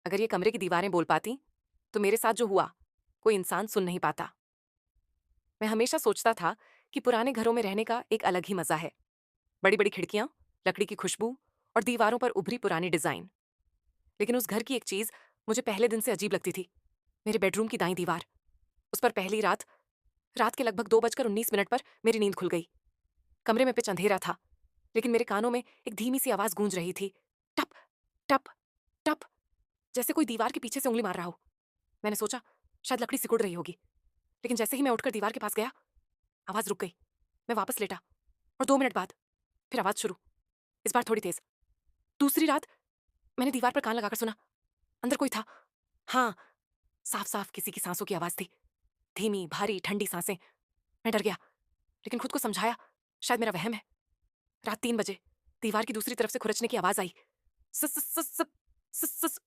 अगर ये कमरे की दीवारें बोल पाती तो मेरे साथ जो हुआ कोई इंसान सुन नहीं पाता। मैं हमेशा सोचता था कि पुराने घरों में रहने का एक अलग ही मजा है। बड़ी बड़ी खिड़कियां, लकड़ी की खुशबू और दीवारों पर उभरी पुरानी डिजाइन। लेकिन उस घर की एक चीज मुझे पहले दिन से अजीब लगती थी। मेरे बेडरूम की दाईं दीवार, उस पर पहली रात रात के लगभग 2:19 पर मेरी नींद खुल गई। कमरे में पिच अंधेरा था, लेकिन मेरे कानों में एक धीमी सी आवाज गूंज रही थी। टप टप टप, जैसे कोई दीवार के पीछे से उंगली मार रहा हो। मैंने सोचा शायद लकड़ी सिकुड़ रही होगी, लेकिन जैसे ही मैं उठकर दीवार के पास गया, आवाज रुक गई। मैं वापस लेटा और 2 मिनट बाद फिर आवाज शुरू, इस बार थोड़ी तेज। दूसरी रात मैंने दीवार पर कान लगाकर सुना, अंदर कोई था। हाँ, साफ साफ किसी की सांसों की आवाज थी, धीमी भारी ठंडी सांसें। मैं डर गया, लेकिन खुद को समझाया शायद मेरा वहम है। रात 3 बजे दीवार की दूसरी तरफ से खुरचने की आवाज आई। सस सस सस सस सस सस,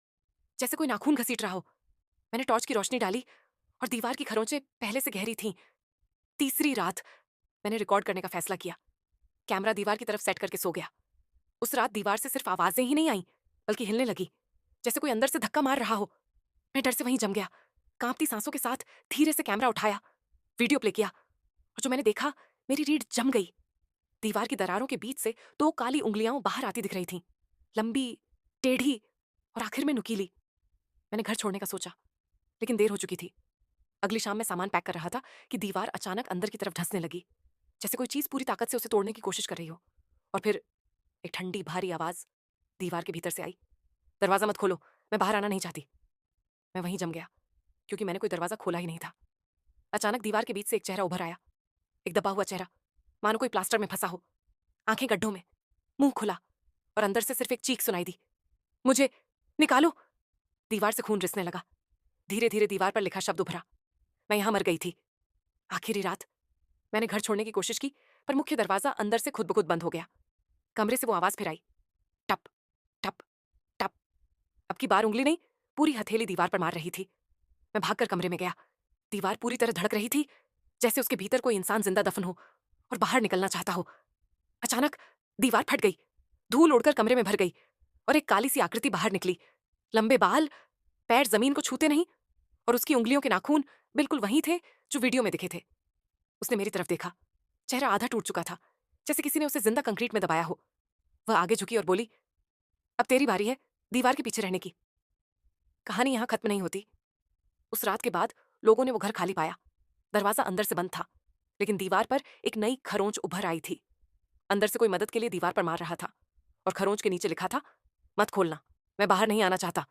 जैसे कोई नाखून घसीट रहा हो। मैंने टॉर्च की रोशनी डाली और दीवार की खरोंचें पहले से गहरी थीं। तीसरी रात मैंने रिकॉर्ड करने का फैसला किया। कैमरा दीवार की तरफ सेट करके सो गया। उस रात दीवार से सिर्फ आवाजें ही नहीं आई, बल्कि हिलने लगी, जैसे कोई अंदर से धक्का मार रहा हो। मैं डर से वहीं जम गया, कांपती सांसों के साथ धीरे से कैमरा उठाया, वीडियो प्ले किया। और जो मैंने देखा, मेरी रीढ़ जम गई। दीवार की दरारों के बीच से 2 काली उंगलियां बाहर आती दिख रही थीं, लंबी, टेढ़ी और आखिर में नुकीली। मैंने घर छोड़ने का सोचा, लेकिन देर हो चुकी थी। अगली शाम मैं सामान पैक कर रहा था कि दीवार अचानक अंदर की तरफ धंसने लगी, जैसे कोई चीज पूरी ताकत से उसे तोड़ने की कोशिश कर रही हो। और फिर एक ठंडी भारी आवाज दीवार के भीतर से आई, दरवाजा मत खोलो, मैं बाहर आना नहीं चाहती। मैं वहीं जम गया, क्योंकि मैंने कोई दरवाजा खोला ही नहीं था। अचानक दीवार के बीच से एक चेहरा उभर आया, एक दबा हुआ चेहरा, मानो कोई प्लास्टर में फंसा हो। आंखें गड्ढों में, मुंह खुला, और अंदर से सिर्फ एक चीख सुनाई दी, मुझे निकालो। दीवार से खून रिसने लगा। धीरे धीरे दीवार पर लिखा शब्द उभरा, मैं यहां मर गई थी। आखिरी रात मैंने घर छोड़ने की कोशिश की, पर मुख्य दरवाजा अंदर से खुद ब खुद बंद हो गया। कमरे से वो आवाज फिर आई, टप टप टप। अब की बार उंगली नहीं, पूरी हथेली दीवार पर मार रही थी। मैं भागकर कमरे में गया। दीवार पूरी तरह धड़क रही थी, जैसे उसके भीतर कोई इंसान जिंदा दफन हो और बाहर निकलना चाहता हो। अचानक दीवार फट गई, धूल उड़कर कमरे में भर गई और एक काली सी आकृति बाहर निकली। लंबे बाल, पैर जमीन को छूते नहीं, और उसकी उंगलियों के नाखून बिल्कुल वही थे जो वीडियो में दिखे थे। उसने मेरी तरफ देखा। चेहरा आधा टूट चुका था, जैसे किसी ने उसे जिंदा कंक्रीट में दबाया हो। वह आगे झुकी और बोली, अब तेरी बारी है दीवार के पीछे रहने की। कहानी यहां खत्म नहीं होती। उस रात के बाद लोगों ने वो घर खाली पाया। दरवाजा अंदर से बंद था, लेकिन दीवार पर एक नई खरोंच उभर आई थी। अंदर से कोई मदद के लिए दीवार पर मार रहा था, और खरोंच के नीचे लिखा था, मत खोलना, मैं बाहर नहीं आना चाहता।